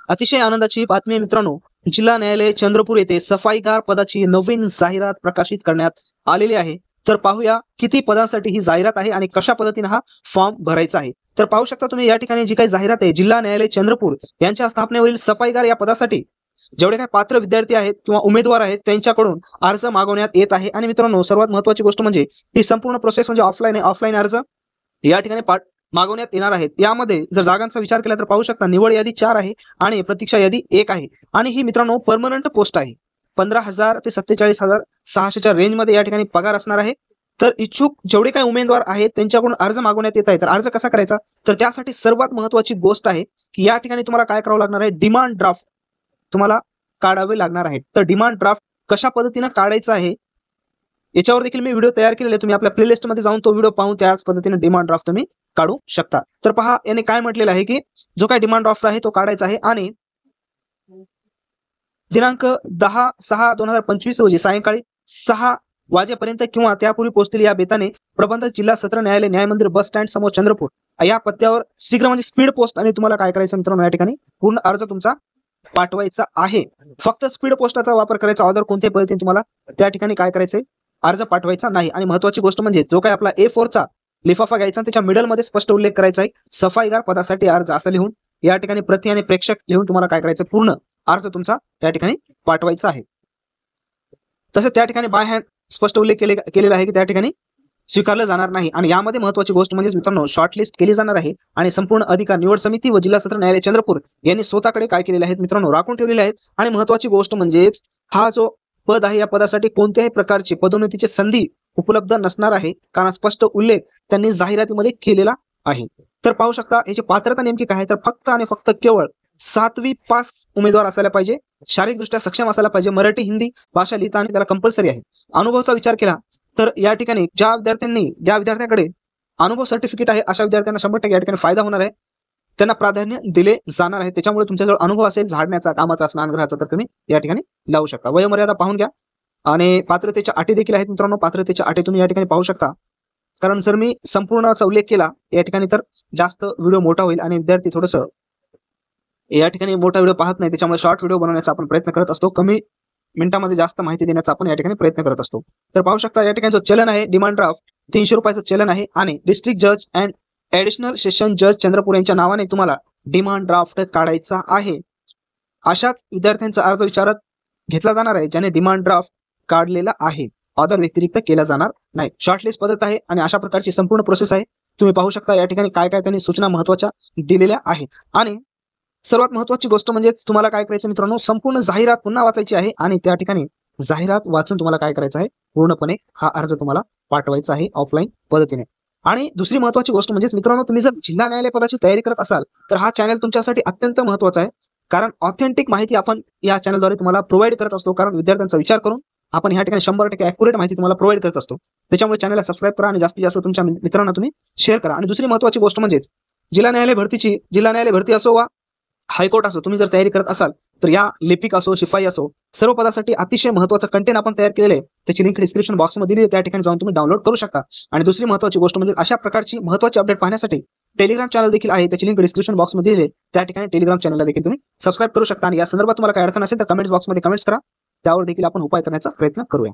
अतिशय आनंदाची बातमी आहे मित्रांनो, जिल्हा न्यायालय चंद्रपूर येथे सफाईगार पदाची नवीन जाहिरात प्रकाशित करण्यात आलेली आहे। तर पाहूया किती पदांसाठी ही जाहिरात आहे आणि कशा पद्धतीने हा फॉर्म भरायचा आहे। तर पाहू शकता तुम्ही या ठिकाणी जी काही जाहिरात आहे, जिल्हा न्यायालय चंद्रपूर यांच्या स्थापनेवरील सफाईगार या पदासाठी जेवढे काही पात्र विद्यार्थी आहेत किंवा उमेदवार आहेत त्यांच्याकडून अर्ज मागवण्यात येत आहे। आणि मित्रांनो, सर्वात महत्त्वाची गोष्ट म्हणजे ही संपूर्ण प्रोसेस म्हणजे ऑफलाईन आहे। ऑफलाईन अर्ज या ठिकाणी मागवण्यात येणार आहेत। यामध्ये जर जागांचा विचार केला तर पाहू शकता निवड यादी 4 आहे आणि प्रतीक्षा यादी 1 आहे। आणि ही मित्रांनो परमनंट पोस्ट आहे। 15,000 ते 47,600 च्या रेंजमध्ये या ठिकाणी पगार असणार आहे। तर इच्छुक जेवढे काही उमेदवार आहेत त्यांच्याकडून अर्ज मागवण्यात येत आहे। तर अर्ज कसा करायचा, तर त्यासाठी सर्वात महत्त्वाची गोष्ट आहे की या ठिकाणी तुम्हाला काय करावं लागणार आहे, डिमांड ड्राफ्ट तुम्हाला काढावे लागणार आहे। तर डिमांड ड्राफ्ट कशा पद्धतीने काढायचा आहे याच्यावर देखील मी व्हिडिओ तयार केलेले, तुम्ही आपल्या प्लेलिस्ट मध्ये जाऊन तो व्हिडिओ पाहून त्याच पद्धतीने डिमांड ड्राफ्ट तुम्ही काढू शकता। तर पहा याने काय म्हटलेलं आहे की जो काही डिमांड ड्राफ्ट आहे तो काढायचा आहे आणि दिनांक 10/6/2025 रोजी सायंकाळी 6 वाजेपर्यंत किंवा त्यापूर्वी पोहोचतील या बेताने प्रबंधक जिल्हा सत्र न्यायालय न्याय मंदिर बस स्टँड समोर चंद्रपूर या पत्त्यावर शीघ्र म्हणजे स्पीड पोस्ट। आणि तुम्हाला काय करायचं मित्रांनो, या ठिकाणी पूर्ण अर्ज तुमचा पाठवायचा आहे। फक्त स्पीड पोस्टाचा वापर करायचा, अदर कोणत्याही पद्धतीने तुम्हाला त्या ठिकाणी काय करायचंय, अर्ज पाठवायचा नाही। आणि महत्त्वाची गोष्ट म्हणजे जो काही आपला A4 चा लिफाफा घ्यायचा आणि त्याच्या मिडल मध्ये स्पष्ट उल्लेख करायचा आहे सफाईगार पदासाठी अर्ज असं लिहून या ठिकाणी प्रति आणि प्रेक्षक लिहून तुम्हाला काय करायचं, पूर्ण अर्ज तुमचा त्या ठिकाणी पाठवायचा आहे। तसंच त्या ठिकाणी बाय हँड स्पष्ट उल्लेख केलेला आहे की त्या ठिकाणी स्वीकारलं जाणार नाही। आणि यामध्ये महत्त्वाची गोष्ट म्हणजे मित्रांनो शॉर्टलिस्ट केली जाणार आहे आणि संपूर्ण अधिकार निवड समिती व जिल्हा सत्र न्यायालय चंद्रपूर यांनी स्वतःकडे काय केलेले आहेत मित्रांनो, राखून ठेवलेले आहेत। आणि महत्त्वाची गोष्ट म्हणजेच हा जो पद आहे या पदासाठी कोणत्याही प्रकारची पदोन्नतीची संधी उपलब्ध नसणार आहे, कारण स्पष्ट उल्लेख त्यांनी जाहिरातीमध्ये केलेला आहे। तर पाहू शकता याची पात्रता नेमकी काय आहे, तर फक्त आणि फक्त केवळ 7वी पास उमेदवार असायला पाहिजे, शारीरिकदृष्ट्या सक्षम असायला पाहिजे, मराठी हिंदी भाषा लिहिता आणि त्याला कंपल्सरी आहे। अनुभवाचा विचार केला तर या ठिकाणी ज्या विद्यार्थ्यांकडे अनुभव सर्टिफिकेट आहे अशा विद्यार्थ्यांना 100% या ठिकाणी फायदा होणार आहे, त्यांना प्राधान्य दिले जाणार आहे। त्याच्यामुळे तुमच्याजवळ अनुभव असेल झाडण्याचा, कामाचा, स्नानगृहाचा तर तुम्ही या ठिकाणी लावू शकता। वयोमर्यादा पाहून घ्या आणि पात्रतेच्या अटी देखील आहेत मित्रांनो, पात्रतेच्या अटी तुम्ही या ठिकाणी पाहू शकता। कारण जर मी संपूर्णचा उल्लेख केला या ठिकाणी तर जास्त व्हिडिओ मोठा होईल आणि विद्यार्थी थोडस या ठिकाणी मोठा व्हिडिओ पाहत नाही, त्याच्यामुळे शॉर्ट व्हिडिओ बनवण्याचा आपण प्रयत्न करत असतो, कमी मिनिटांमध्ये जास्त माहिती देण्याचा आपण या ठिकाणी प्रयत्न करत असतो। तर पाहू शकता या ठिकाणी जो चलन आहे डिमांड ड्राफ्ट 300 रुपयाचं चलन आहे आणि डिस्ट्रिक्ट जज अँड ऍडिशनल सेशन जज चंद्रपूर यांच्या नावाने तुम्हाला डिमांड ड्राफ्ट काढायचा आहे। अशाच विद्यार्थ्यांचा अर्ज विचारात घेतला जाणार आहे ज्याने डिमांड ड्राफ्ट काढलेला आहे, अदर व्यतिरिक्त केला जाणार नाही। शॉर्टलिस्ट पद्धत आहे आणि अशा प्रकारची संपूर्ण प्रोसेस आहे। तुम्ही पाहू शकता या ठिकाणी काय काय त्यांनी सूचना महत्त्वाच्या दिलेल्या आहेत। आणि सर्वात महत्त्वाची गोष्ट म्हणजे तुम्हाला काय करायचं मित्रांनो, संपूर्ण जाहिरात पुन्हा वाचायची आहे आणि त्या ठिकाणी जाहिरात वाचून तुम्हाला काय करायचं आहे, पूर्णपणे हा अर्ज तुम्हाला पाठवायचा आहे ऑफलाईन पद्धतीने। आणि दुसरी महत्त्वाची गोष्ट म्हणजे मित्रांनो, तुम्ही जर जिल्हा न्यायालय पदाची तयारी करत असाल तर हा चॅनल तुमच्यासाठी अत्यंत महत्त्वाचा आहे, कारण ऑथेंटिक माहिती आपण या चॅनलद्वारे तुम्हाला प्रोव्हाइड करत असतो। कारण विद्यार्थ्यांचा विचार करून आपण या ठिकाणी 100% ॲक्युरेट माहिती तुम्हाला प्रोव्हाइड करत असतो। त्याच्यामुळे चॅनलला सबस्क्राईब करा आणि जास्तीत जास्त तुमच्या मित्रांना तुम्ही शेअर करा। आणि दुसरी महत्त्वाची गोष्ट म्हणजे जिल्हा न्यायालय भरती असो वा हायकोर्ट असो, तुम्ही जर तयारी करत असाल तर या लिपिक असो, शिपाई असो, सर्व पदासाठी अतिशय महत्त्वाचं कंटेंट आपण तयार केलेलं आहे, त्याची लिंक डिस्क्रिप्शन बॉक्समध्ये दिली आहे, त्या ठिकाणी जाऊन तुम्ही डाउनलोड करू शकता। आणि दुसरी महत्त्वाची गोष्ट म्हणजे अशा प्रकारची महत्त्वाची अपडेट पाहण्यासाठी टेलिग्राम चॅनल देखील आहे, त्याची लिंक डिस्क्रिप्शन बॉक्समध्ये दिली आहे, त्या ठिकाणी टेलिग्राम चॅनलला देखील तुम्ही सबस्क्राईब करू शकता। आणि या संदर्भात तुम्हाला काही अडचण असेल तर कमेंट्स बॉक्समध्ये कमेंट्स करा, त्यावर देखील आपण उपाय करण्याचा प्रयत्न करूया।